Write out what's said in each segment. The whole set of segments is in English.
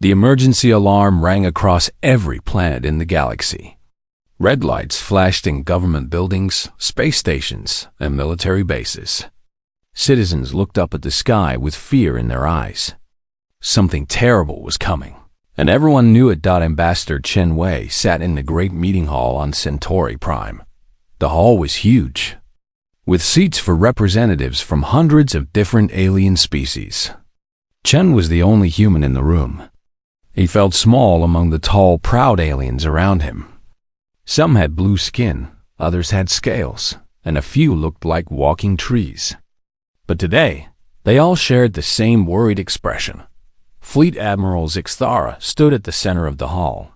The emergency alarm rang across every planet in the galaxy. Red lights flashed in government buildings, space stations, and military bases. Citizens looked up at the sky with fear in their eyes. Something terrible was coming, and everyone knew it. Ambassador Chen Wei sat in the great meeting hall on Centauri Prime. The hall was huge, with seats for representatives from hundreds of different alien species. Chen was the only human in the room. He felt small among the tall, proud aliens around him. Some had blue skin, others had scales, and a few looked like walking trees. But today, they all shared the same worried expression. Fleet Admiral Zixthara stood at the center of the hall.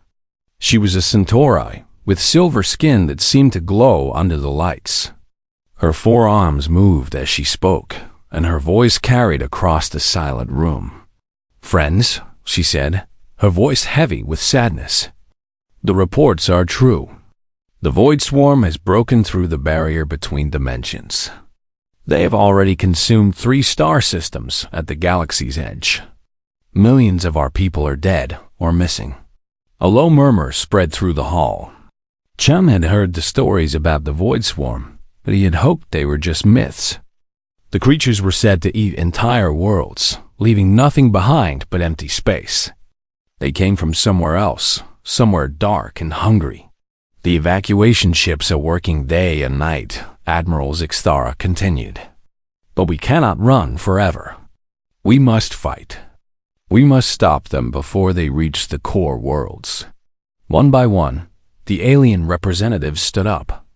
She was a Centauri, with silver skin that seemed to glow under the lights. Her forearms moved as she spoke, and her voice carried across the silent room. "Friends," she said, her voice heavy with sadness. "The reports are true. The Void Swarm has broken through the barrier between dimensions. They have already consumed 3 star systems at the galaxy's edge. Millions of our people are dead or missing." A low murmur spread through the hall. Chum had heard the stories about the Void Swarm, but he had hoped they were just myths. The creatures were said to eat entire worlds, leaving nothing behind but empty space. They came from somewhere else, somewhere dark and hungry. "The evacuation ships are working day and night," Admiral Zixthara continued. "But we cannot run forever. We must fight. We must stop them before they reach the core worlds." One by one, the alien representatives stood up.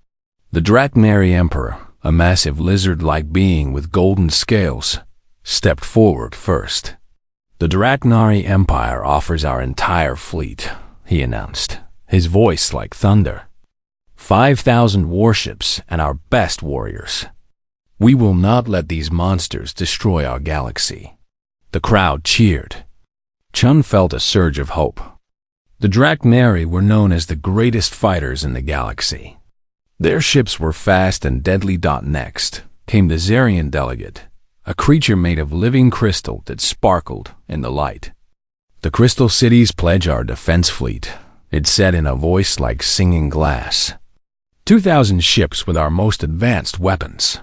The Draknari Emperor, a massive lizard-like being with golden scales, stepped forward first. "The Draknari Empire offers our entire fleet," he announced, his voice like thunder. 5,000 warships and our best warriors. We will not let these monsters destroy our galaxy." The crowd cheered. Chun felt a surge of hope. The Draknari were known as the greatest fighters in the galaxy. Their ships were fast and deadly. Next came the Zarian delegate, a creature made of living crystal that sparkled in the light. "The Crystal Cities pledge our defense fleet," it said in a voice like singing glass. 2,000 ships with our most advanced weapons.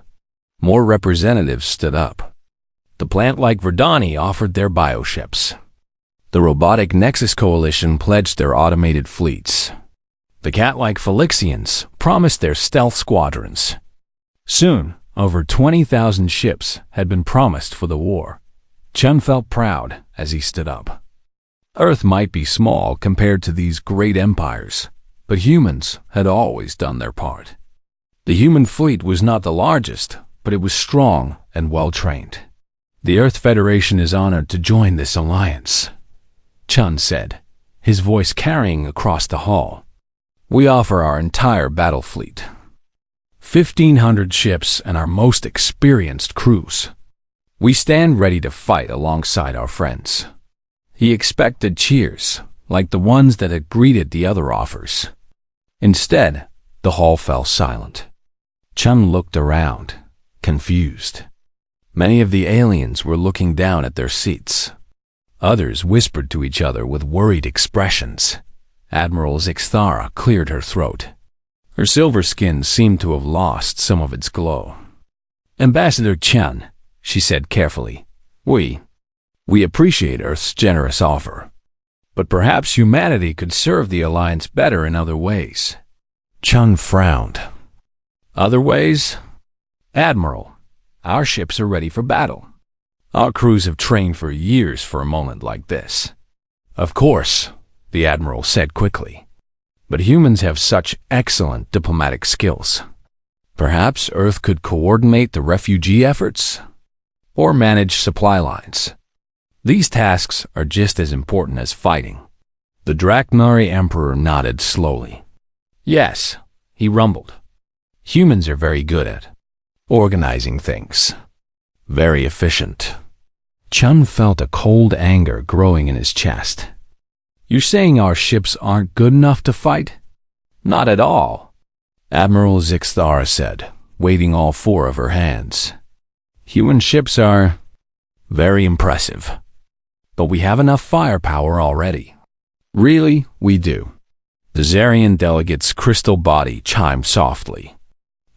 More representatives stood up. The plant-like Verdani offered their bioships. The Robotic Nexus Coalition pledged their automated fleets. The cat-like Felixians promised their stealth squadrons. Soon, over 20,000 ships had been promised for the war. Chun felt proud as he stood up. Earth might be small compared to these great empires, but humans had always done their part. The human fleet was not the largest, but it was strong and well-trained. "The Earth Federation is honored to join this alliance," Chun said, his voice carrying across the hall. "We offer our entire battle fleet. 1,500 ships and our most experienced crews. We stand ready to fight alongside our friends." He expected cheers, like the ones that had greeted the other offers. Instead, the hall fell silent. Chun looked around, confused. Many of the aliens were looking down at their seats. Others whispered to each other with worried expressions. Admiral Zixthara cleared her throat. Her silver skin seemed to have lost some of its glow. "Ambassador Chen," she said carefully, We appreciate Earth's generous offer, but perhaps humanity could serve the Alliance better in other ways." Chun frowned. "Other ways? Admiral, our ships are ready for battle. Our crews have trained for years for a moment like this." "Of course," the Admiral said quickly, "but humans have such excellent diplomatic skills. Perhaps Earth could coordinate the refugee efforts or manage supply lines. These tasks are just as important as fighting." The Draknari Emperor nodded slowly. "Yes," he rumbled. "Humans are very good at organizing things. Very efficient." Chun felt a cold anger growing in his chest. "You're saying our ships aren't good enough to fight?" "Not at all," Admiral Zixthara said, waving all 4 of her hands. "Human ships are very impressive. but we have enough firepower already. Really, we do. The Zarian delegate's crystal body chimed softly.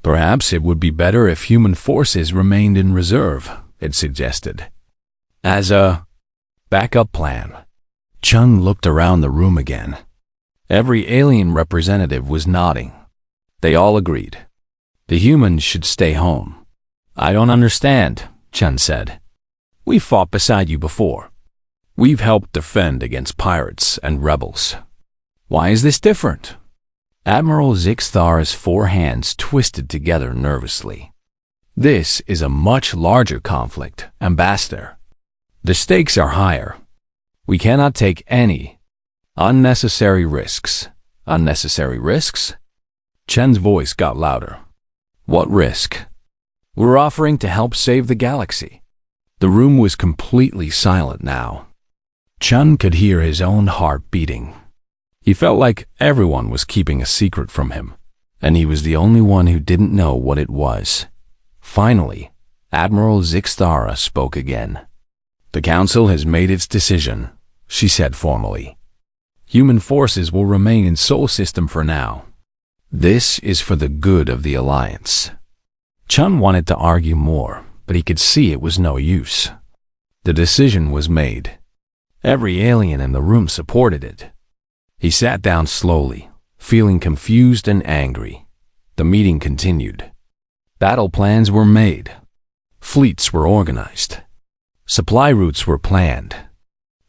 Perhaps it would be better if human forces remained in reserve, it suggested. As a backup plan. Chun looked around the room again. Every alien representative was nodding. They all agreed. The humans should stay home. I don't understand, Chun said. We've fought beside you before. We've helped defend against pirates and rebels. Why is this different? Admiral Zixthar's four hands twisted together nervously. This is a much larger conflict, Ambassador. The stakes are higher. We cannot take any unnecessary risks. Unnecessary risks? Chen's voice got louder. What risk? We're offering to help save the galaxy. The room was completely silent now. Chun could hear his own heart beating. He felt like everyone was keeping a secret from him, and he was the only one who didn't know what it was. Finally, Admiral Zixthara spoke again. The Council has made its decision, she said formally. Human forces will remain in Sol System for now. This is for the good of the Alliance. Chun wanted to argue more, but he could see it was no use. The decision was made. Every alien in the room supported it. He sat down slowly, feeling confused and angry. The meeting continued. Battle plans were made. Fleets were organized. Supply routes were planned.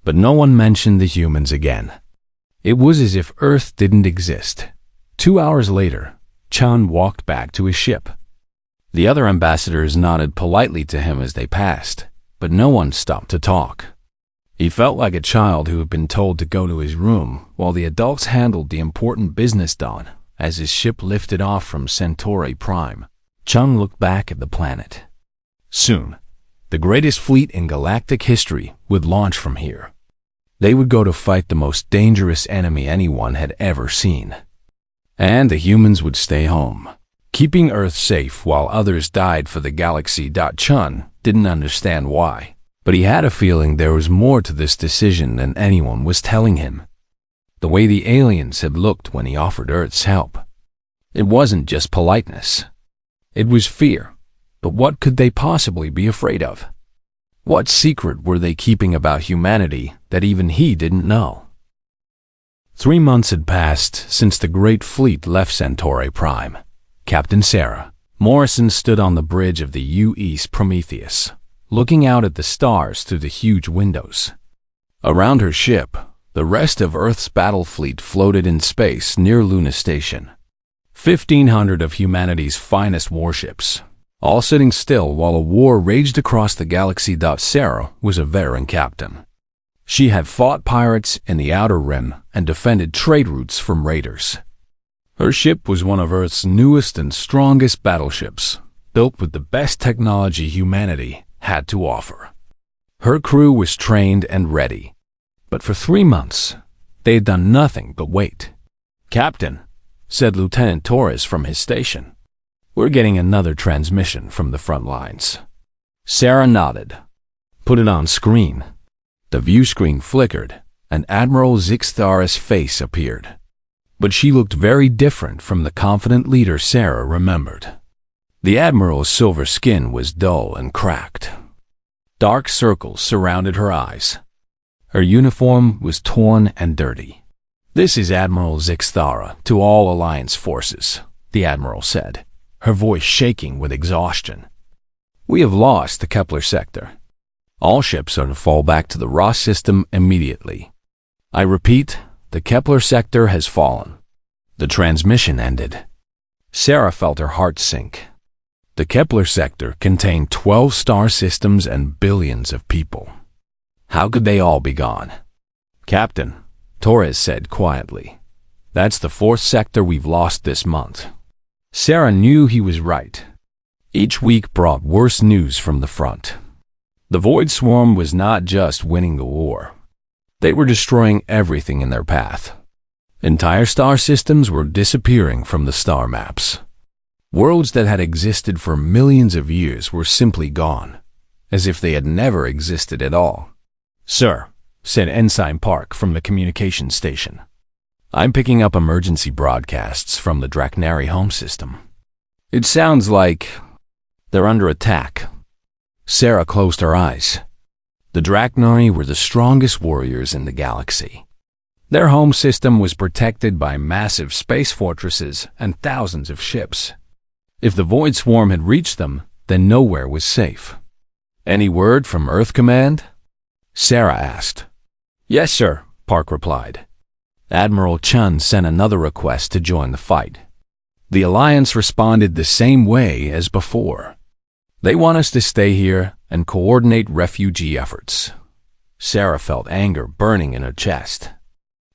But no one mentioned the humans again. It was as if Earth didn't exist. 2 hours later, Chun walked back to his ship. The other ambassadors nodded politely to him as they passed, but no one stopped to talk. He felt like a child who had been told to go to his room while the adults handled the important business done as his ship lifted off from Centauri Prime. Chun looked back at the planet. Soon, the greatest fleet in galactic history would launch from here. They would go to fight the most dangerous enemy anyone had ever seen. And the humans would stay home, keeping Earth safe while others died for the galaxy. Chun didn't understand why, but he had a feeling there was more to this decision than anyone was telling him. The way the aliens had looked when he offered Earth's help. It wasn't just politeness. It was fear. But what could they possibly be afraid of? What secret were they keeping about humanity that even he didn't know? 3 months had passed since the great fleet left Centauri Prime. Captain Sarah Morrison stood on the bridge of the U-East Prometheus, looking out at the stars through the huge windows. Around her ship, the rest of Earth's battle fleet floated in space near Luna Station. 1,500 of humanity's finest warships, all sitting still while a war raged across the galaxy. Sarah was a veteran captain. She had fought pirates in the Outer Rim and defended trade routes from raiders. Her ship was one of Earth's newest and strongest battleships, built with the best technology humanity had to offer. Her crew was trained and ready, but for 3 months, they had done nothing but wait. "Captain," said Lieutenant Torres from his station, "we're getting another transmission from the front lines." Sarah nodded. "Put it on screen." The view screen flickered, and Admiral Zixthara's face appeared. But she looked very different from the confident leader Sarah remembered. The Admiral's silver skin was dull and cracked. Dark circles surrounded her eyes. Her uniform was torn and dirty. "This is Admiral Zixthara to all Alliance forces," the Admiral said, her voice shaking with exhaustion. "We have lost the Kepler sector. All ships are to fall back to the Ross system immediately. I repeat, the Kepler sector has fallen." The transmission ended. Sarah felt her heart sink. The Kepler sector contained 12 star systems and billions of people. How could they all be gone? "Captain," Torres said quietly, "that's the 4th sector we've lost this month." Sarah knew he was right. Each week brought worse news from the front. The Void Swarm was not just winning the war. They were destroying everything in their path. Entire star systems were disappearing from the star maps. Worlds that had existed for millions of years were simply gone, as if they had never existed at all. "Sir," said Ensign Park from the communications station. "I'm picking up emergency broadcasts from the Draknari home system. It sounds like they're under attack." Sarah closed her eyes. The Draknari were the strongest warriors in the galaxy. Their home system was protected by massive space fortresses and thousands of ships. If the Void Swarm had reached them, then nowhere was safe. "Any word from Earth Command?" Sarah asked. "Yes, sir," Park replied. Admiral Chun sent another request to join the fight. The Alliance responded the same way as before. They want us to stay here and coordinate refugee efforts. Sarah felt anger burning in her chest.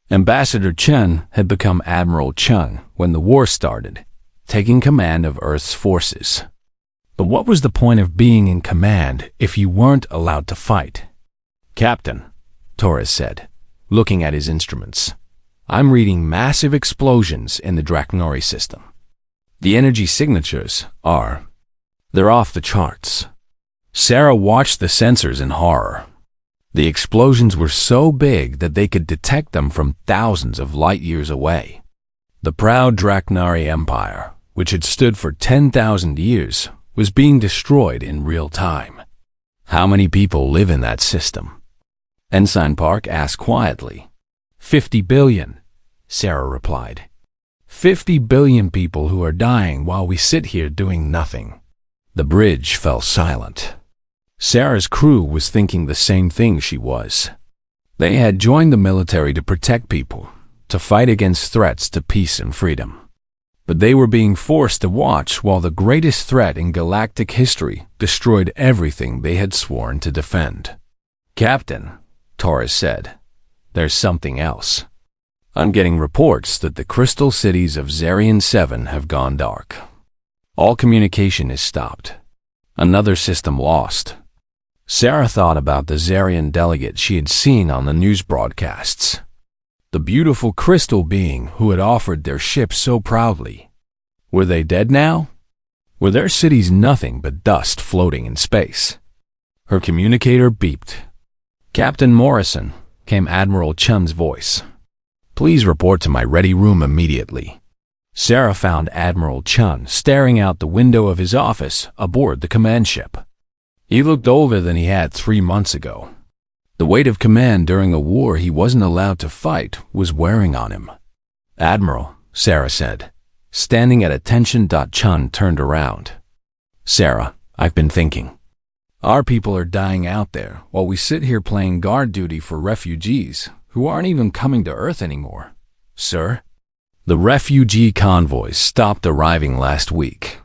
Ambassador Chen had become Admiral Chun when the war started, taking command of Earth's forces. But what was the point of being in command if you weren't allowed to fight? "Captain," Torres said, looking at his instruments, "I'm reading massive explosions in the Draknari system. The energy signatures they're off the charts." Sarah watched the sensors in horror. The explosions were so big that they could detect them from thousands of light years away. The proud Draknari Empire, which had stood for 10,000 years, was being destroyed in real time. "How many people live in that system?" Ensign Park asked quietly. 50 billion, Sarah replied. 50 billion people who are dying while we sit here doing nothing. The bridge fell silent. Sarah's crew was thinking the same thing she was. They had joined the military to protect people, to fight against threats to peace and freedom. But they were being forced to watch while the greatest threat in galactic history destroyed everything they had sworn to defend. "Captain," Torres said, "there's something else. I'm getting reports that the crystal cities of Zarian 7 have gone dark. All communication is stopped. Another system lost." Sarah thought about the Zarian delegate she had seen on the news broadcasts. The beautiful crystal being who had offered their ship so proudly. Were they dead now? Were their cities nothing but dust floating in space? Her communicator beeped. "Captain Morrison," came Admiral Chun's voice. "Please report to my ready room immediately." Sarah found Admiral Chun staring out the window of his office aboard the command ship. He looked older than he had 3 months ago. The weight of command during a war he wasn't allowed to fight was wearing on him. "Admiral," Sarah said. Standing at attention. Chun turned around. "Sarah, I've been thinking. Our people are dying out there while we sit here playing guard duty for refugees who aren't even coming to Earth anymore." "Sir?" "The refugee convoys stopped arriving last week,"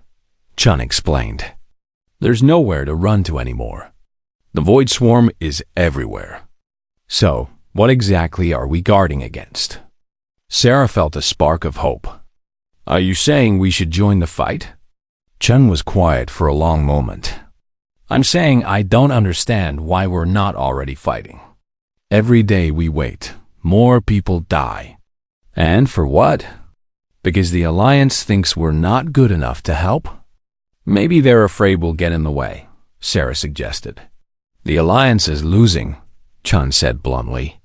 Chun explained. "There's nowhere to run to anymore. The Void Swarm is everywhere. So, what exactly are we guarding against?" Sarah felt a spark of hope. "Are you saying we should join the fight?" Chun was quiet for a long moment. "I'm saying I don't understand why we're not already fighting. Every day we wait, more people die. And for what? Because the Alliance thinks we're not good enough to help? Maybe they're afraid we'll get in the way," Sarah suggested. "The Alliance is losing," Chun said bluntly.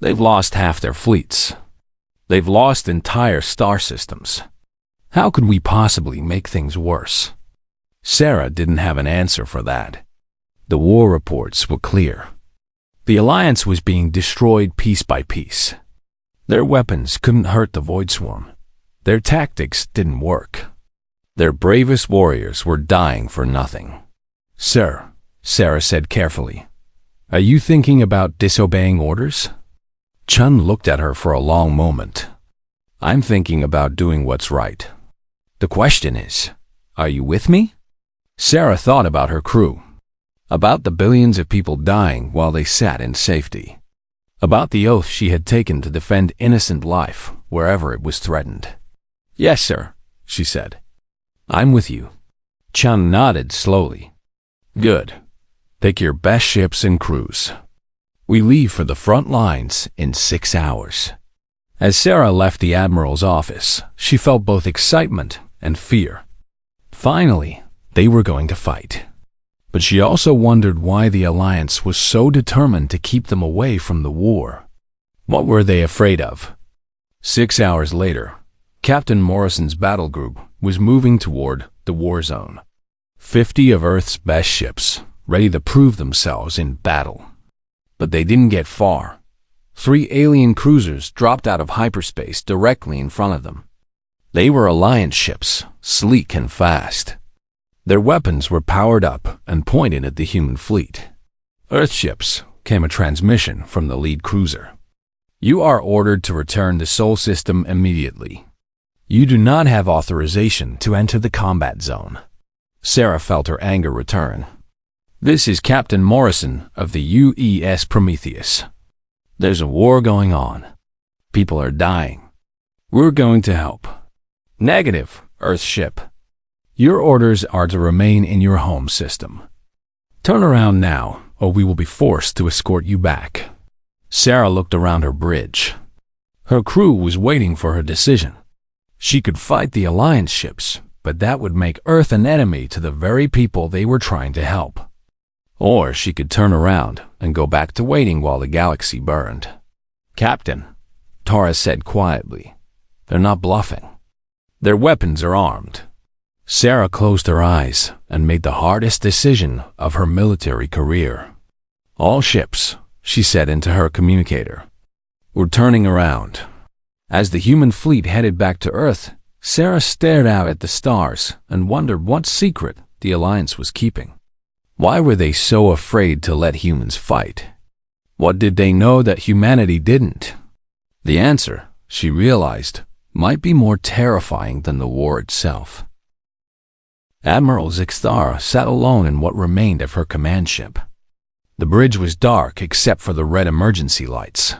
"They've lost half their fleets. They've lost entire star systems. How could we possibly make things worse?" Sarah didn't have an answer for that. The war reports were clear. The Alliance was being destroyed piece by piece. Their weapons couldn't hurt the Void Swarm. Their tactics didn't work. Their bravest warriors were dying for nothing. "Sir," Sarah said carefully, "are you thinking about disobeying orders?" Chun looked at her for a long moment. "I'm thinking about doing what's right. The question is, are you with me?" Sarah thought about her crew, about the billions of people dying while they sat in safety, about the oath she had taken to defend innocent life wherever it was threatened. "Yes, sir," she said. "I'm with you." Chun nodded slowly. "Good. Pick your best ships and crews. We leave for the front lines in 6 hours." As Sarah left the Admiral's office, she felt both excitement and fear. Finally, they were going to fight. But she also wondered why the Alliance was so determined to keep them away from the war. What were they afraid of? 6 hours later, Captain Morrison's battle group was moving toward the war zone. 50 of Earth's best ships, ready to prove themselves in battle. But they didn't get far. 3 alien cruisers dropped out of hyperspace directly in front of them. They were Alliance ships, sleek and fast. Their weapons were powered up and pointed at the human fleet. Earth ships came a transmission from the lead cruiser. You are ordered to return to Sol System immediately. You do not have authorization to enter the combat zone. Sarah felt her anger return. This is Captain Morrison of the UES Prometheus. There's a war going on. People are dying. We're going to help. Negative, Earth ship. Your orders are to remain in your home system. Turn around now, or we will be forced to escort you back. Sarah looked around her bridge. Her crew was waiting for her decision. She could fight the Alliance ships, but that would make Earth an enemy to the very people they were trying to help. Or she could turn around and go back to waiting while the galaxy burned. Captain, Tara said quietly, they're not bluffing. Their weapons are armed. Sarah closed her eyes and made the hardest decision of her military career. All ships, she said into her communicator, were turning around. As the human fleet headed back to Earth, Sarah stared out at the stars and wondered what secret the Alliance was keeping. Why were they so afraid to let humans fight? What did they know that humanity didn't? The answer, she realized, might be more terrifying than the war itself. Admiral Zixthara sat alone in what remained of her command ship. The bridge was dark except for the red emergency lights.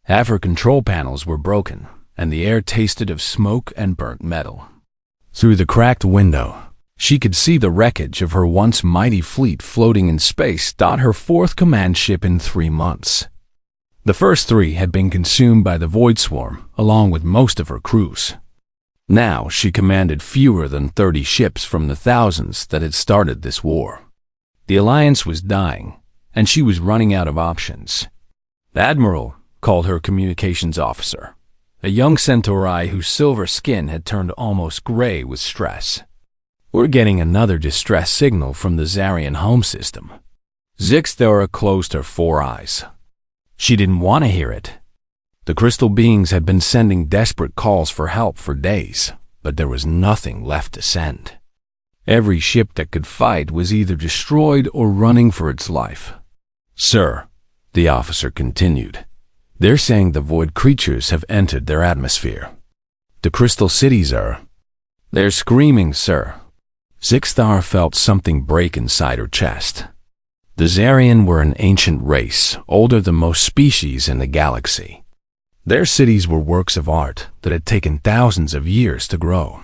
Half her control panels were broken, and the air tasted of smoke and burnt metal. Through the cracked window, she could see the wreckage of her once mighty fleet floating in space, her 4th command ship in 3 months. The first 3 had been consumed by the Void Swarm, along with most of her crews. Now she commanded fewer than 30 ships from the thousands that had started this war. The Alliance was dying, and she was running out of options. The Admiral called her communications officer, a young Centauri whose silver skin had turned almost gray with stress. We're getting another distress signal from the Zarian home system. Zixthara closed her 4 eyes. She didn't want to hear it. The crystal beings had been sending desperate calls for help for days, but there was nothing left to send. Every ship that could fight was either destroyed or running for its life. Sir, the officer continued, they're saying the void creatures have entered their atmosphere. The crystal cities are. They're screaming, sir. Zixthara felt something break inside her chest. The Zarian were an ancient race, older than most species in the galaxy. Their cities were works of art that had taken thousands of years to grow.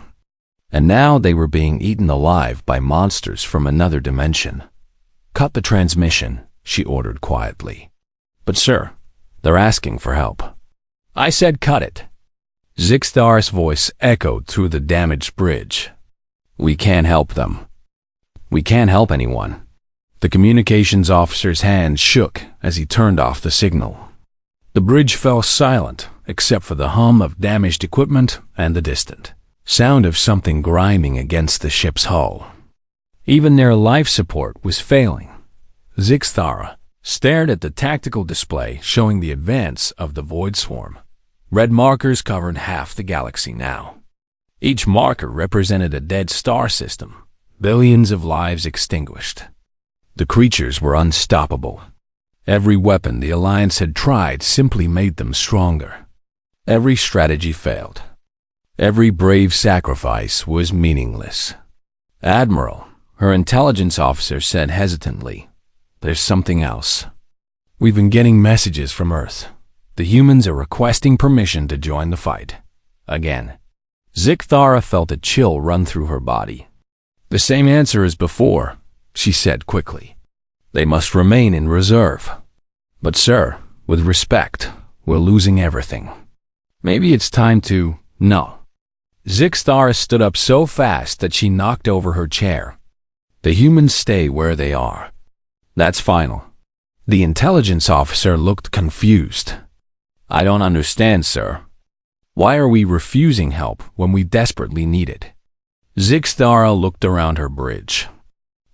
And now they were being eaten alive by monsters from another dimension. Cut the transmission, she ordered quietly. But sir, they're asking for help. I said cut it. Zixthara's voice echoed through the damaged bridge. We can't help them. We can't help anyone. The communications officer's hand shook as he turned off the signal. The bridge fell silent, except for the hum of damaged equipment and the distant sound of something grinding against the ship's hull. Even their life support was failing. Zixthara stared at the tactical display showing the advance of the Void Swarm. Red markers covered half the galaxy now. Each marker represented a dead star system, billions of lives extinguished. The creatures were unstoppable. Every weapon the Alliance had tried simply made them stronger. Every strategy failed. Every brave sacrifice was meaningless. Admiral, her intelligence officer said hesitantly, there's something else. We've been getting messages from Earth. The humans are requesting permission to join the fight. Again. Zixthara felt a chill run through her body. The same answer as before, she said quickly. They must remain in reserve. But sir, with respect, we're losing everything. Maybe it's time to... No. Zixthara stood up so fast that she knocked over her chair. The humans stay where they are. That's final. The intelligence officer looked confused. I don't understand, sir. Why are we refusing help when we desperately need it? Zixtara looked around her bridge.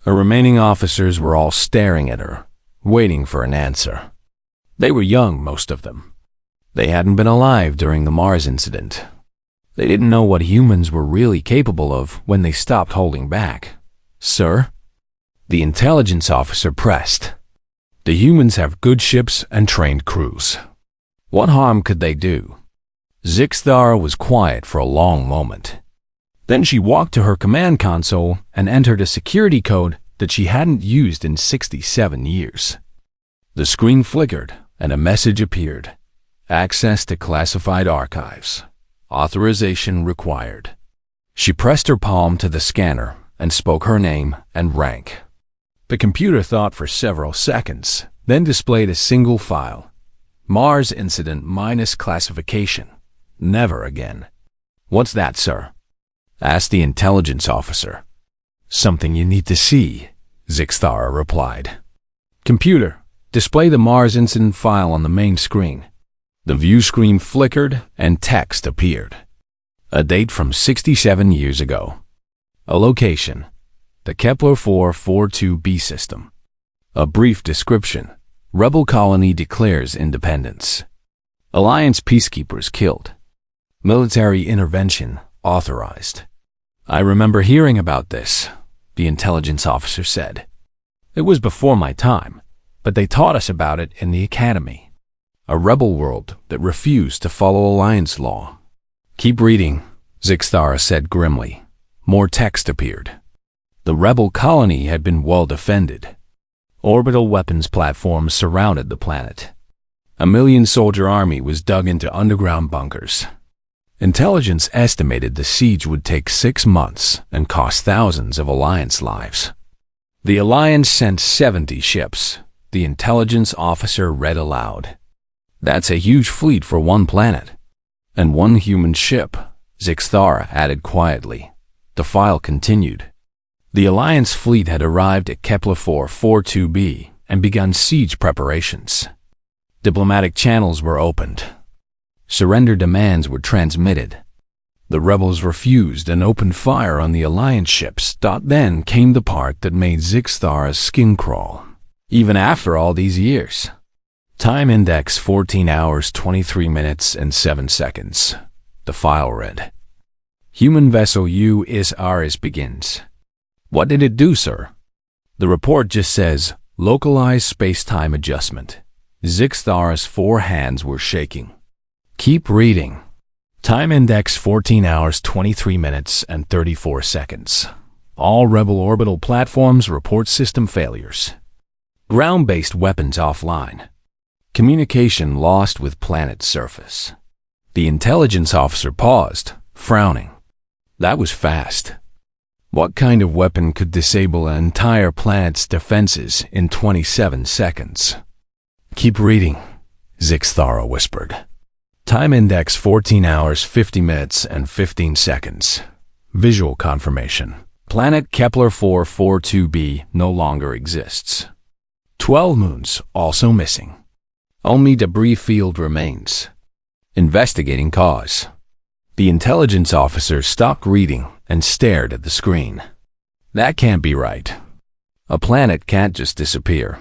The remaining officers were all staring at her, waiting for an answer. They were young, most of them. They hadn't been alive during the Mars incident. They didn't know what humans were really capable of when they stopped holding back. Sir? The intelligence officer pressed. The humans have good ships and trained crews. What harm could they do? Zixtara was quiet for a long moment. Then she walked to her command console and entered a security code that she hadn't used in 67 years. The screen flickered and a message appeared. Access to classified archives. Authorization required. She pressed her palm to the scanner and spoke her name and rank. The computer thought for several seconds, then displayed a single file. Mars incident minus classification. Never again. What's that, sir? Asked the intelligence officer. Something you need to see, Zixtara replied. Computer, display the Mars incident file on the main screen. The view screen flickered and text appeared. A date from 67 years ago. A location. The Kepler 442b system. A brief description. Rebel colony declares independence. Alliance peacekeepers killed. Military intervention authorized. I remember hearing about this, the intelligence officer said. It was before my time, but they taught us about it in the academy. A rebel world that refused to follow Alliance law. Keep reading, Zixtara said grimly. More text appeared. The rebel colony had been well defended. Orbital weapons platforms surrounded the planet. A 1,000,000-soldier army was dug into underground bunkers. Intelligence estimated the siege would take 6 months and cost thousands of Alliance lives. The Alliance sent 70 ships, the intelligence officer read aloud. That's a huge fleet for one planet. And one human ship, Zixtara added quietly. The file continued. The Alliance fleet had arrived at Kepler 442b and begun siege preparations. Diplomatic channels were opened. Surrender demands were transmitted. The rebels refused and opened fire on the Alliance ships. Then came the part that made Zixtara's skin crawl. Even after all these years. Time index 14 hours 23 minutes and 7 seconds. The file read. Human vessel USRS begins. What did it do, sir? The report just says, localized space-time adjustment. Zixtara's 4 hands were shaking. Keep reading. Time index 14 hours 23 minutes and 34 seconds. All rebel orbital platforms report system failures. Ground-based weapons offline. Communication lost with planet surface. The intelligence officer paused, frowning. That was fast. What kind of weapon could disable an entire planet's defenses in 27 seconds? Keep reading, Zixtara whispered. Time index 14 hours 50 minutes and 15 seconds. Visual confirmation. Planet Kepler 442b no longer exists. 12 moons also missing. Only debris field remains. Investigating cause. The intelligence officer stopped reading and stared at the screen. That can't be right. A planet can't just disappear.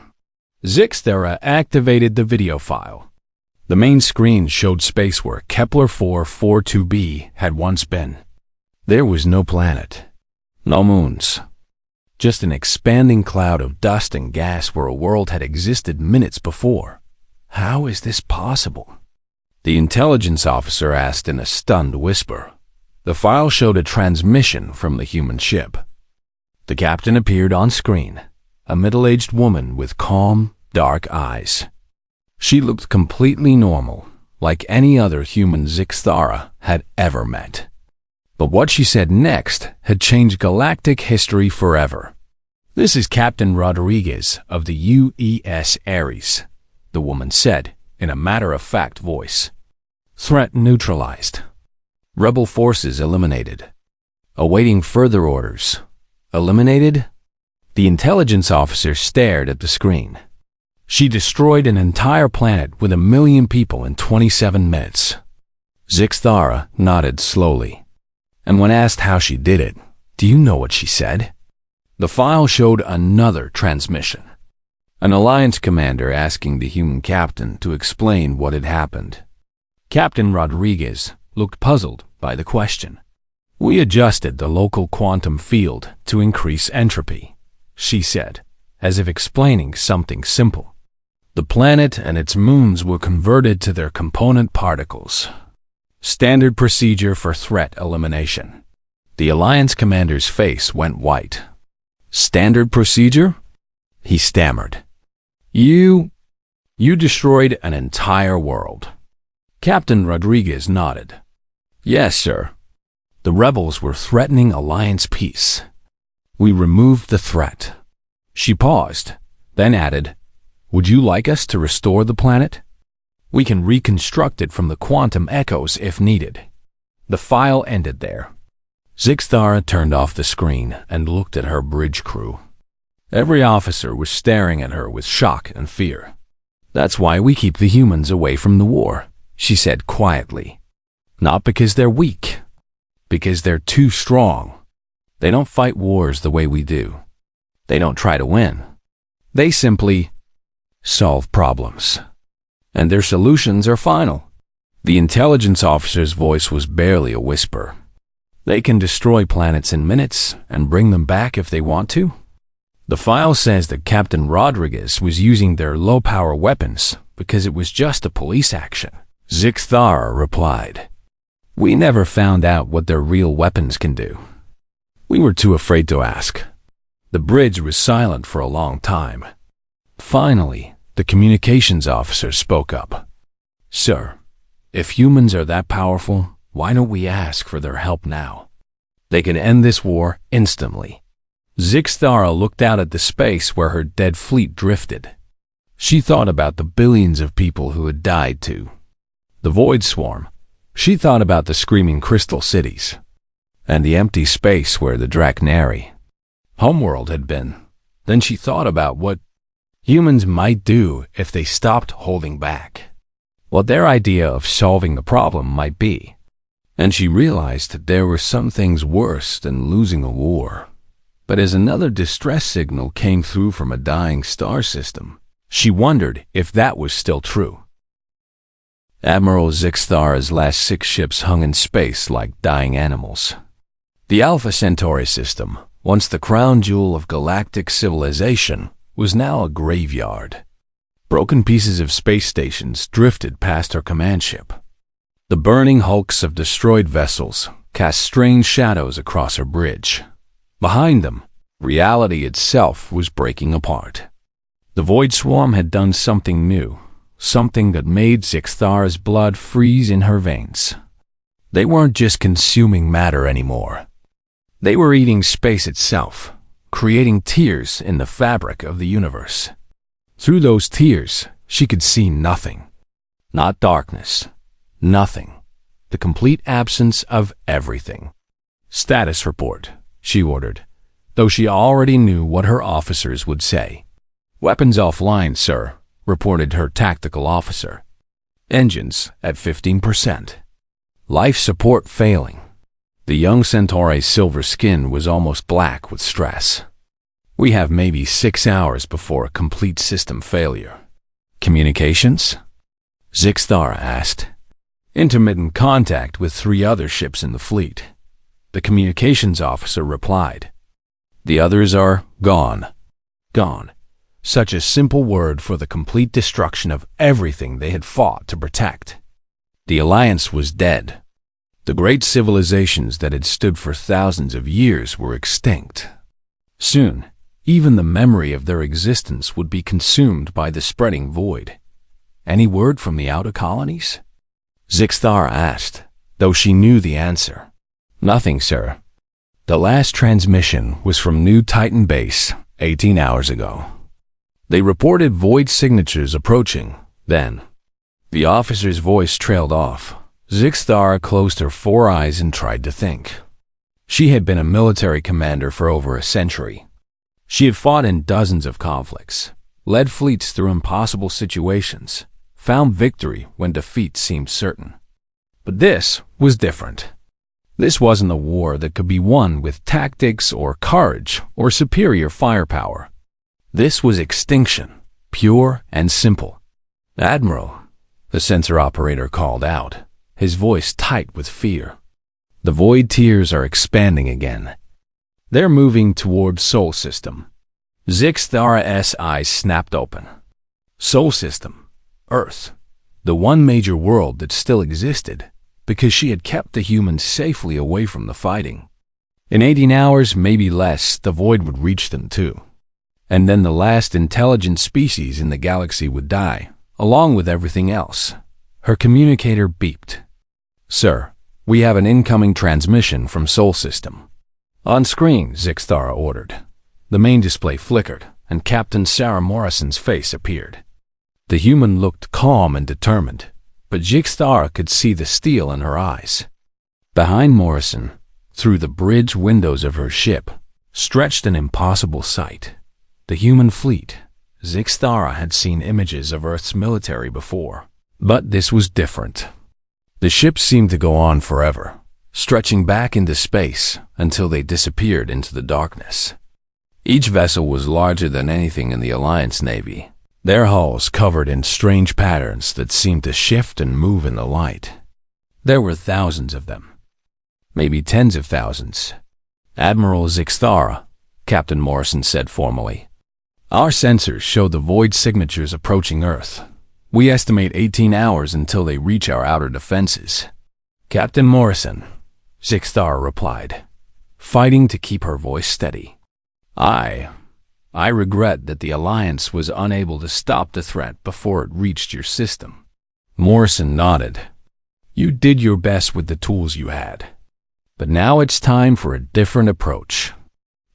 Zixtara activated the video file. The main screen showed space where Kepler 442b had once been. There was no planet. No moons. Just an expanding cloud of dust and gas where a world had existed minutes before. How is this possible? The intelligence officer asked in a stunned whisper. The file showed a transmission from the human ship. The captain appeared on screen, a middle-aged woman with calm, dark eyes. She looked completely normal, like any other human Zixtara had ever met. But what she said next had changed galactic history forever. This is Captain Rodriguez of the UES Ares, the woman said in a matter-of-fact voice. Threat neutralized. Rebel forces eliminated. Awaiting further orders. Eliminated? The intelligence officer stared at the screen. She destroyed an entire planet with 1 million people in 27 minutes. Zixthara nodded slowly. And when asked how she did it, do you know what she said? The file showed another transmission. An Alliance commander asking the human captain to explain what had happened. Captain Rodriguez looked puzzled by the question. We adjusted the local quantum field to increase entropy, she said, as if explaining something simple. The planet and its moons were converted to their component particles. Standard procedure for threat elimination. The Alliance commander's face went white. Standard procedure? He stammered. You destroyed an entire world. Captain Rodriguez nodded. Yes, sir. The rebels were threatening Alliance peace. We removed the threat. She paused, then added, Would you like us to restore the planet? We can reconstruct it from the quantum echoes if needed. The file ended there. Zixthara turned off the screen and looked at her bridge crew. Every officer was staring at her with shock and fear. That's why we keep the humans away from the war, she said quietly. Not because they're weak, because they're too strong. They don't fight wars the way we do. They don't try to win. They simply solve problems. And their solutions are final. The intelligence officer's voice was barely a whisper. They can destroy planets in minutes and bring them back if they want to. The file says that Captain Rodriguez was using their low-power weapons because it was just a police action. Zixthara replied. We never found out what their real weapons can do. We were too afraid to ask. The bridge was silent for a long time. Finally, the communications officer spoke up. Sir, if humans are that powerful, why don't we ask for their help now? They could end this war instantly. Zixthara looked out at the space where her dead fleet drifted. She thought about the billions of people who had died too. The void swarm. She thought about the screaming crystal cities. And the empty space where the Drachnari homeworld had been. Then she thought about what humans might do if they stopped holding back. What their idea of solving the problem might be. And she realized that there were some things worse than losing a war. But as another distress signal came through from a dying star system, she wondered if that was still true. Admiral Zixthara's last 6 ships hung in space like dying animals. The Alpha Centauri system, once the crown jewel of galactic civilization, was now a graveyard. Broken pieces of space stations drifted past her command ship. The burning hulks of destroyed vessels cast strange shadows across her bridge. Behind them, reality itself was breaking apart. The void swarm had done something new, something that made Zixthara's blood freeze in her veins. They weren't just consuming matter anymore. They were eating space itself, creating tears in the fabric of the universe. Through those tears, she could see nothing. Not darkness. Nothing. The complete absence of everything. Status report, she ordered, though she already knew what her officers would say. Weapons offline, sir, reported her tactical officer. Engines at 15%. Life support failing. The young Centauri's silver skin was almost black with stress. We have maybe 6 hours before a complete system failure. Communications? Zixthara asked. Intermittent contact with 3 other ships in the fleet. The communications officer replied. The others are gone. Gone. Such a simple word for the complete destruction of everything they had fought to protect. The Alliance was dead. The great civilizations that had stood for thousands of years were extinct. Soon, even the memory of their existence would be consumed by the spreading void. Any word from the outer colonies? Zixthara asked, though she knew the answer. Nothing, sir. The last transmission was from New Titan Base 18 hours ago. They reported void signatures approaching, then. The officer's voice trailed off. Zixthara closed her 4 eyes and tried to think. She had been a military commander for over a century. She had fought in dozens of conflicts, led fleets through impossible situations, found victory when defeat seemed certain. But this was different. This wasn't a war that could be won with tactics or courage or superior firepower. This was extinction, pure and simple. "Admiral," the sensor operator called out, his voice tight with fear. "The void tiers are expanding again. They're moving towards Sol System." Zixthara's eyes snapped open. Sol System, Earth, the one major world that still existed, because she had kept the humans safely away from the fighting. In 18 hours, maybe less, the void would reach them too. And then the last intelligent species in the galaxy would die, along with everything else. Her communicator beeped. "Sir, we have an incoming transmission from Sol System." "On screen," Zixthara ordered. The main display flickered, and Captain Sarah Morrison's face appeared. The human looked calm and determined, but Zixthara could see the steel in her eyes. Behind Morrison, through the bridge windows of her ship, stretched an impossible sight. The human fleet. Zixthara had seen images of Earth's military before, but this was different. The ships seemed to go on forever, stretching back into space until they disappeared into the darkness. Each vessel was larger than anything in the Alliance Navy, their hulls covered in strange patterns that seemed to shift and move in the light. There were thousands of them, maybe tens of thousands. "Admiral Zixthara," Captain Morrison said formally, "our sensors show the void signatures approaching Earth. We estimate 18 hours until they reach our outer defenses." "Captain Morrison," Zixthara replied, fighting to keep her voice steady. I regret that the Alliance was unable to stop the threat before it reached your system." Morrison nodded. "You did your best with the tools you had. But now it's time for a different approach."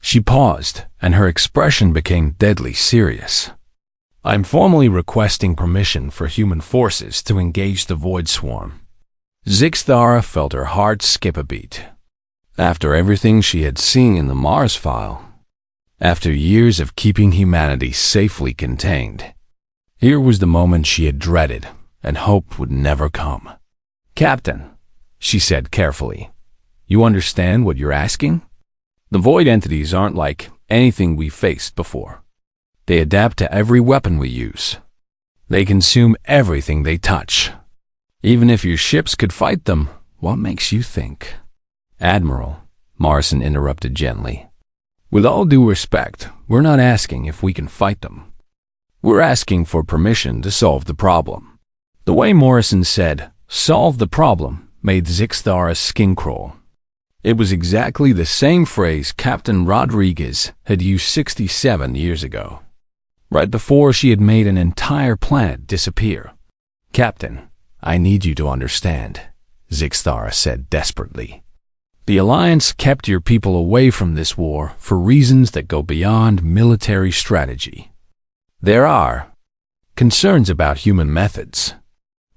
She paused, and her expression became deadly serious. "I'm formally requesting permission for human forces to engage the Void Swarm." Zixthara felt her heart skip a beat. After everything she had seen in the Mars file, after years of keeping humanity safely contained, here was the moment she had dreaded and hoped would never come. "Captain," she said carefully, "you understand what you're asking? The void entities aren't like anything we faced before. They adapt to every weapon we use. They consume everything they touch. Even if your ships could fight them, what makes you think?" "Admiral," Morrison interrupted gently, "with all due respect, we're not asking if we can fight them. We're asking for permission to solve the problem." The way Morrison said, "solve the problem," made Zixthara's skin crawl. It was exactly the same phrase Captain Rodriguez had used 67 years ago, right before she had made an entire planet disappear. "Captain, I need you to understand," Zixthara said desperately. "The Alliance kept your people away from this war for reasons that go beyond military strategy. There are concerns about human methods."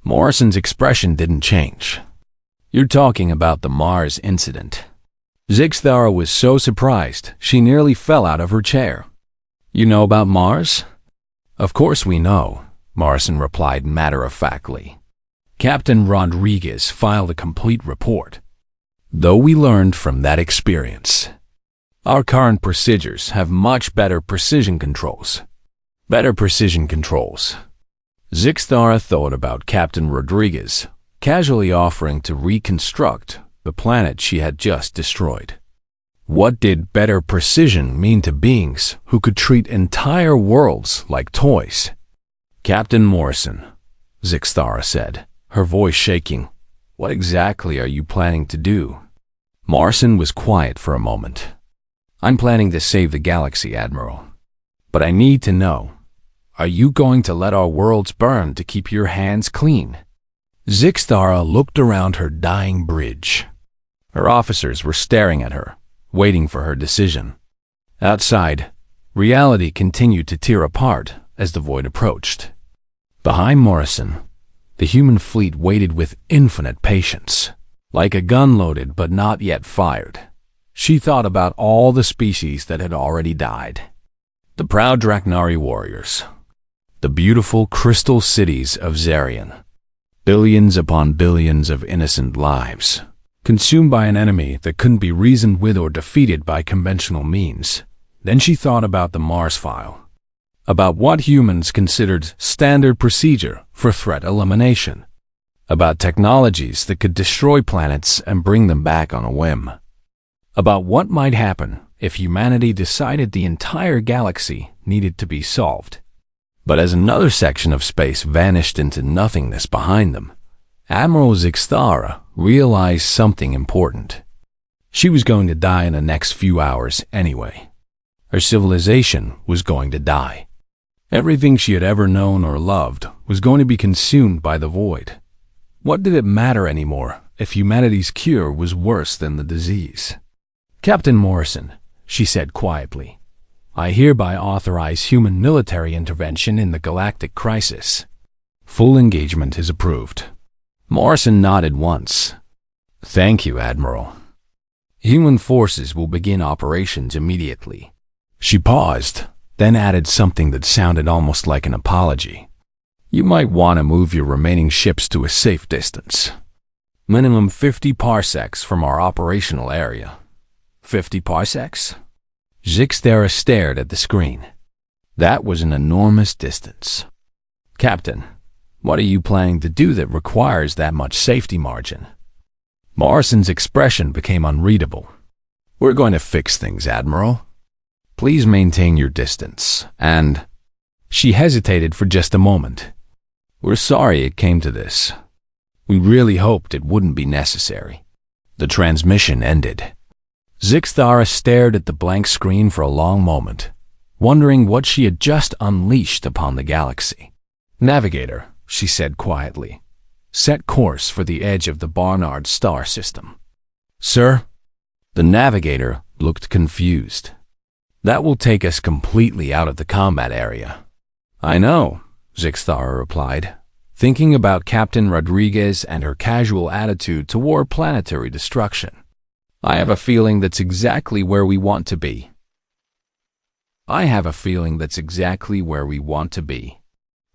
Morrison's expression didn't change. "You're talking about the Mars incident." Zixthara was so surprised she nearly fell out of her chair. "You know about Mars?" "Of course we know," Morrison replied matter-of-factly. Captain Rodriguez filed a complete report. "Though we learned from that experience, our current procedures have much better precision controls." Better precision controls. Zixthara thought about Captain Rodriguez, casually offering to reconstruct the planet she had just destroyed. What did better precision mean to beings who could treat entire worlds like toys? "Captain Morrison," Zixthara said, her voice shaking, "what exactly are you planning to do?" Morrison was quiet for a moment. "I'm planning to save the galaxy, Admiral. But I need to know, are you going to let our worlds burn to keep your hands clean?" Zixthara looked around her dying bridge. Her officers were staring at her, waiting for her decision. Outside, reality continued to tear apart as the void approached. Behind Morrison, the human fleet waited with infinite patience, like a gun loaded but not yet fired. She thought about all the species that had already died. The proud Draknari warriors. The beautiful crystal cities of Zarian. Billions upon billions of innocent lives, consumed by an enemy that couldn't be reasoned with or defeated by conventional means. Then she thought about the Mars file, about what humans considered standard procedure for threat elimination, about technologies that could destroy planets and bring them back on a whim, about what might happen if humanity decided the entire galaxy needed to be solved. But as another section of space vanished into nothingness behind them, Admiral Zixthara realized something important. She was going to die in the next few hours anyway. Her civilization was going to die. Everything she had ever known or loved was going to be consumed by the void. What did it matter anymore if humanity's cure was worse than the disease? "Captain Morrison," she said quietly, "I hereby authorize human military intervention in the galactic crisis. Full engagement is approved." Morrison nodded once. "Thank you, Admiral. Human forces will begin operations immediately." She paused, then added something that sounded almost like an apology. "You might want to move your remaining ships to a safe distance. Minimum 50 parsecs from our operational area." 50 parsecs? Zixthara stared at the screen. That was an enormous distance. "Captain, what are you planning to do that requires that much safety margin?" Morrison's expression became unreadable. "We're going to fix things, Admiral. Please maintain your distance, and—" She hesitated for just a moment. "We're sorry it came to this. We really hoped it wouldn't be necessary." The transmission ended. Zixthara stared at the blank screen for a long moment, wondering what she had just unleashed upon the galaxy. "Navigator," she said quietly, "set course for the edge of the Barnard star system." "Sir?" The navigator looked confused. "That will take us completely out of the combat area." "I know," Zixthara replied, thinking about Captain Rodriguez and her casual attitude toward planetary destruction. "I have a feeling that's exactly where we want to be."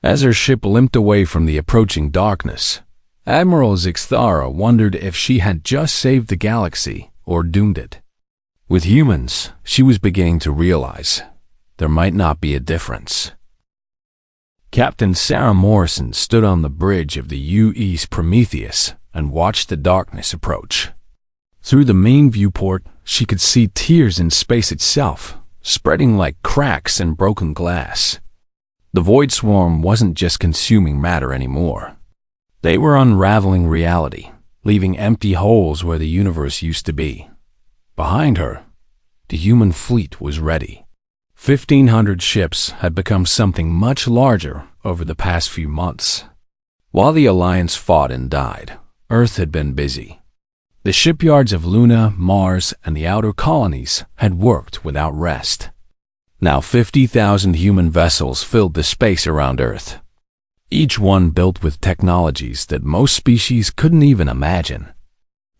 As her ship limped away from the approaching darkness, Admiral Zixthara wondered if she had just saved the galaxy or doomed it. With humans, she was beginning to realize there might not be a difference. Captain Sarah Morrison stood on the bridge of the U.E.'s Prometheus and watched the darkness approach. Through the main viewport, she could see tears in space itself, spreading like cracks in broken glass. The void swarm wasn't just consuming matter anymore. They were unraveling reality, leaving empty holes where the universe used to be. Behind her, the human fleet was ready. 1,500 ships had become something much larger over the past few months. While the Alliance fought and died, Earth had been busy. The shipyards of Luna, Mars, and the outer colonies had worked without rest. Now 50,000 human vessels filled the space around Earth, each one built with technologies that most species couldn't even imagine.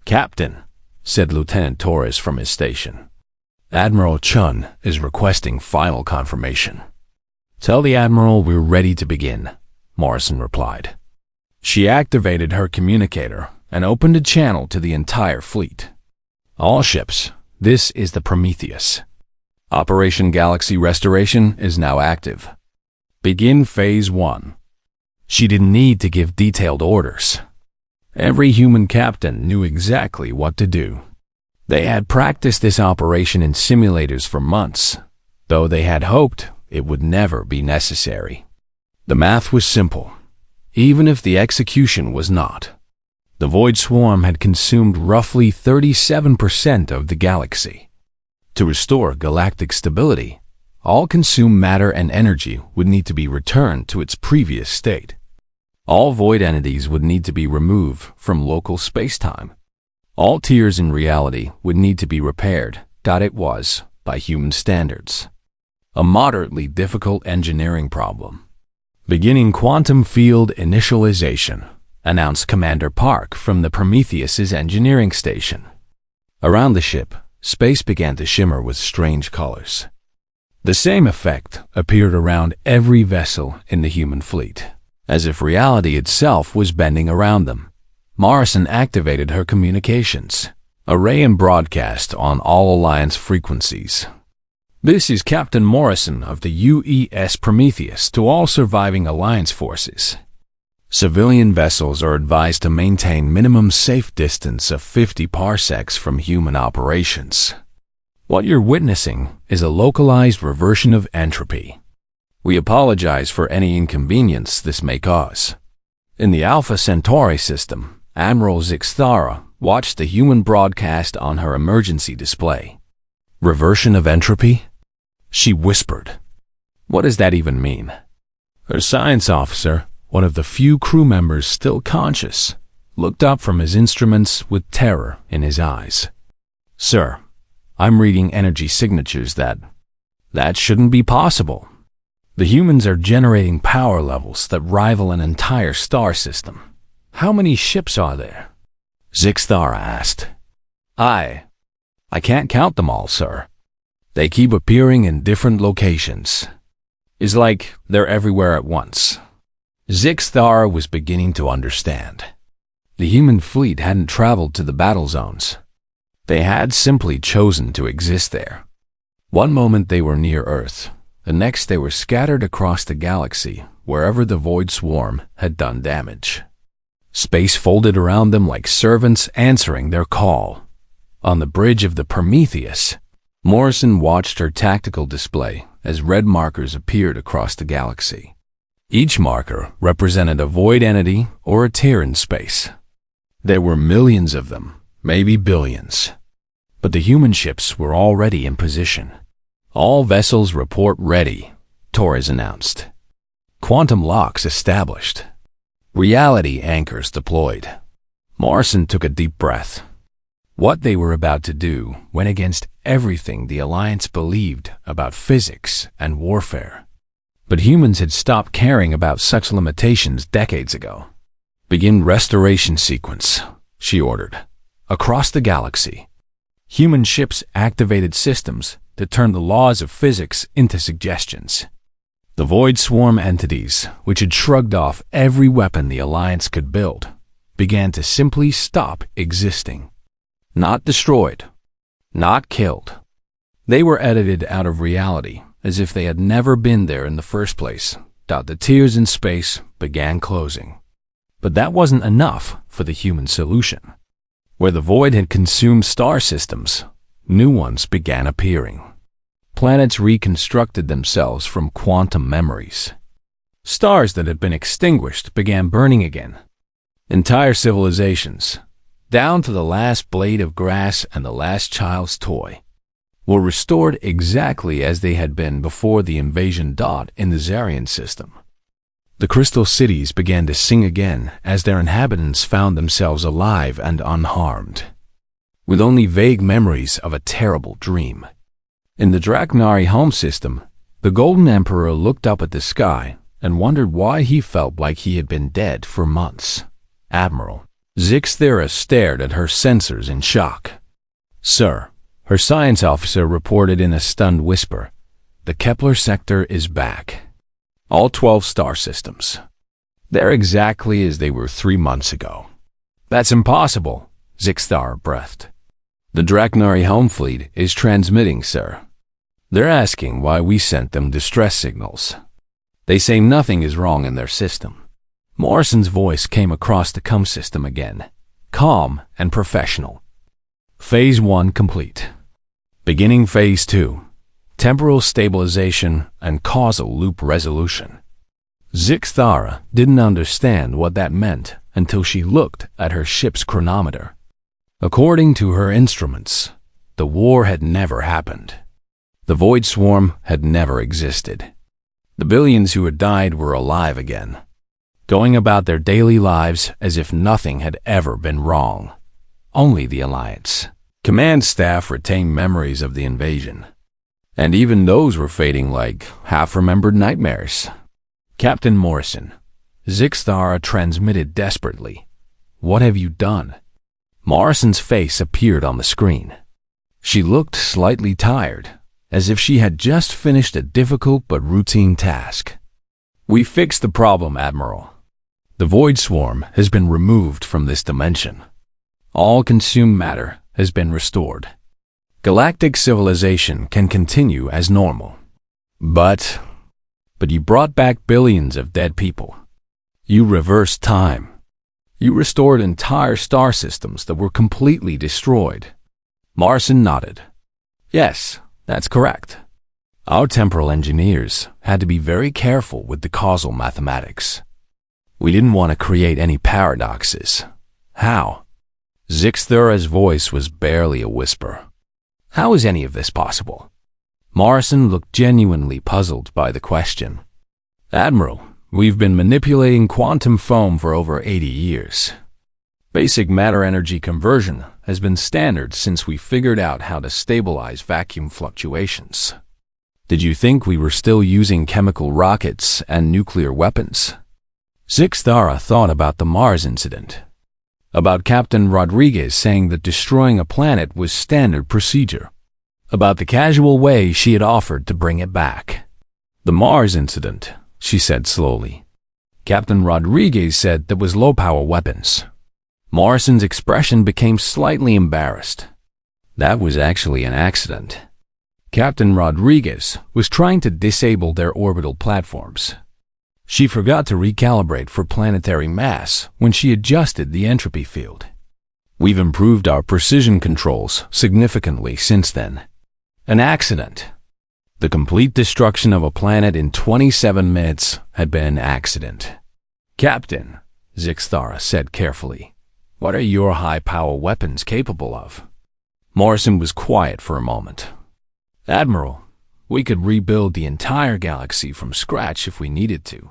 "Captain," said Lieutenant Torres from his station, "Admiral Chun is requesting final confirmation." "Tell the Admiral we're ready to begin," Morrison replied. She activated her communicator and opened a channel to the entire fleet. "All ships, this is the Prometheus. Operation Galaxy Restoration is now active. Begin Phase 1. She didn't need to give detailed orders. Every human captain knew exactly what to do. They had practiced this operation in simulators for months, though they had hoped it would never be necessary. The math was simple, even if the execution was not. The Void Swarm had consumed roughly 37% of the galaxy. To restore galactic stability, all consumed matter and energy would need to be returned to its previous state. All void entities would need to be removed from local space-time. All tears in reality would need to be repaired, it was, by human standards. A moderately difficult engineering problem. "Beginning quantum field initialization," announced Commander Park from the Prometheus's engineering station. Around the ship, space began to shimmer with strange colors. The same effect appeared around every vessel in the human fleet, as if reality itself was bending around them. Morrison activated her communications, array and broadcast on all Alliance frequencies. This is Captain Morrison of the UES Prometheus to all surviving Alliance forces. Civilian vessels are advised to maintain minimum safe distance of 50 parsecs from human operations. What you're witnessing is a localized reversion of entropy. We apologize for any inconvenience this may cause. In the Alpha Centauri system, Admiral Zixthara watched the human broadcast on her emergency display. Reversion of entropy? She whispered. What does that even mean? Her science officer, one of the few crew members still conscious, looked up from his instruments with terror in his eyes. Sir, I'm reading energy signatures that shouldn't be possible. The humans are generating power levels that rival an entire star system. How many ships are there? Zixthara asked. I can't count them all, sir. They keep appearing in different locations. It's like they're everywhere at once. Zixthara was beginning to understand. The human fleet hadn't traveled to the battle zones. They had simply chosen to exist there. One moment they were near Earth, the next they were scattered across the galaxy wherever the void swarm had done damage. Space folded around them like servants answering their call. On the bridge of the Prometheus, Morrison watched her tactical display as red markers appeared across the galaxy. Each marker represented a void entity or a tear in space. There were millions of them, maybe billions. But the human ships were already in position. All vessels report ready, Torres announced. Quantum locks established. Reality anchors deployed. Morrison took a deep breath. What they were about to do went against everything the Alliance believed about physics and warfare. But humans had stopped caring about such limitations decades ago. Begin restoration sequence, she ordered. Across the galaxy, human ships activated systems to turn the laws of physics into suggestions. The void swarm entities, which had shrugged off every weapon the Alliance could build, began to simply stop existing. Not destroyed, not killed. They were edited out of reality as if they had never been there in the first place. The tears in space began closing. But that wasn't enough for the human solution. Where the void had consumed star systems, new ones began appearing. Planets reconstructed themselves from quantum memories. Stars that had been extinguished began burning again. Entire civilizations, down to the last blade of grass and the last child's toy, were restored exactly as they had been before the invasion. In the Zarian system, the crystal cities began to sing again as their inhabitants found themselves alive and unharmed, with only vague memories of a terrible dream. In the Draknari home system, the Golden Emperor looked up at the sky and wondered why he felt like he had been dead for months. Admiral Zixthara stared at her sensors in shock. Sir, her science officer reported in a stunned whisper, the Kepler sector is back. All 12 star systems. They're exactly as they were 3 months ago. That's impossible, Zixthara breathed. The Draknari home fleet is transmitting, sir. They're asking why we sent them distress signals. They say nothing is wrong in their system. Morrison's voice came across the comm system again, calm and professional. Phase 1 complete. Beginning Phase 2. Temporal stabilization and causal loop resolution. Zixthara didn't understand what that meant until she looked at her ship's chronometer. According to her instruments, the war had never happened. The void swarm had never existed. The billions who had died were alive again, going about their daily lives as if nothing had ever been wrong. Only the Alliance. Command staff retained memories of the invasion, and even those were fading like half-remembered nightmares. Captain Morrison, Zixthara transmitted desperately. What have you done? Morrison's face appeared on the screen. She looked slightly tired, as if she had just finished a difficult but routine task. "We fixed the problem, Admiral. The void swarm has been removed from this dimension. All consumed matter has been restored. Galactic civilization can continue as normal. But you brought back billions of dead people. You reversed time. You restored entire star systems that were completely destroyed." Morrison nodded. "Yes, that's correct. Our temporal engineers had to be very careful with the causal mathematics. We didn't want to create any paradoxes." "How?" Zixthura's voice was barely a whisper. "How is any of this possible?" Morrison looked genuinely puzzled by the question. "Admiral, we've been manipulating quantum foam for over 80 years. Basic matter-energy conversion has been standard since we figured out how to stabilize vacuum fluctuations. Did you think we were still using chemical rockets and nuclear weapons?" Zixthara thought about the Mars incident, about Captain Rodriguez saying that destroying a planet was standard procedure, about the casual way she had offered to bring it back. "The Mars incident," she said slowly. "Captain Rodriguez said that was low-power weapons." Morrison's expression became slightly embarrassed. "That was actually an accident. Captain Rodriguez was trying to disable their orbital platforms. She forgot to recalibrate for planetary mass when she adjusted the entropy field. We've improved our precision controls significantly since then. An accident. The complete destruction of a planet in 27 minutes had been an accident." "Captain," Zixthara said carefully, "what are your high-power weapons capable of?" Morrison was quiet for a moment. "Admiral, we could rebuild the entire galaxy from scratch if we needed to.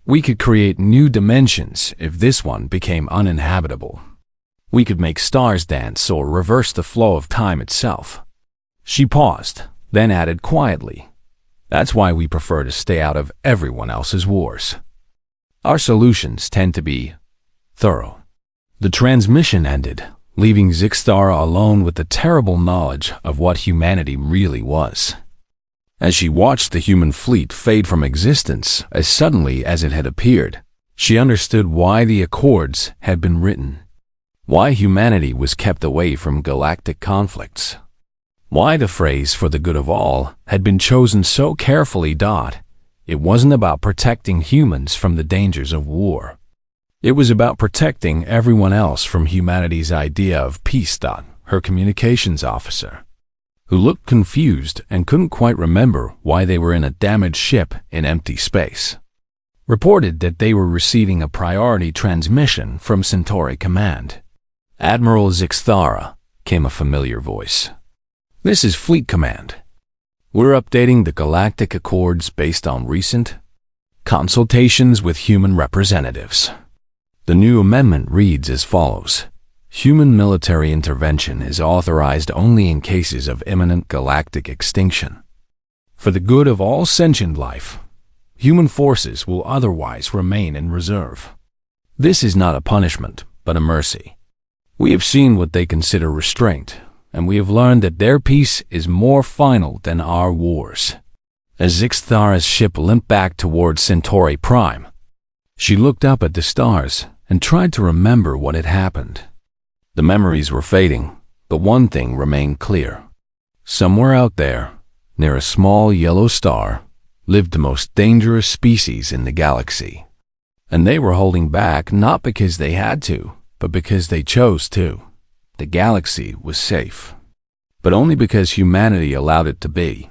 We could create new dimensions if this one became uninhabitable. We could make stars dance or reverse the flow of time itself." She paused, then added quietly, "That's why we prefer to stay out of everyone else's wars. Our solutions tend to be thorough." The transmission ended, leaving Zixthara alone with the terrible knowledge of what humanity really was. As she watched the human fleet fade from existence as suddenly as it had appeared, she understood why the Accords had been written, why humanity was kept away from galactic conflicts, why the phrase "for the good of all" had been chosen so carefully. It wasn't about protecting humans from the dangers of war. It was about protecting everyone else from humanity's idea of peace. Her communications officer, who looked confused and couldn't quite remember why they were in a damaged ship in empty space, reported that they were receiving a priority transmission from Centauri Command. "Admiral Zixthara," came a familiar voice. "This is Fleet Command. We're updating the Galactic Accords based on recent consultations with human representatives. The new amendment reads as follows. Human military intervention is authorized only in cases of imminent galactic extinction. For the good of all sentient life, human forces will otherwise remain in reserve. This is not a punishment, but a mercy. We have seen what they consider restraint, and we have learned that their peace is more final than our wars." As Zixthara's ship limped back towards Centauri Prime, she looked up at the stars and tried to remember what had happened. The memories were fading, but one thing remained clear. Somewhere out there, near a small yellow star, lived the most dangerous species in the galaxy. And they were holding back not because they had to, but because they chose to. The galaxy was safe, but only because humanity allowed it to be.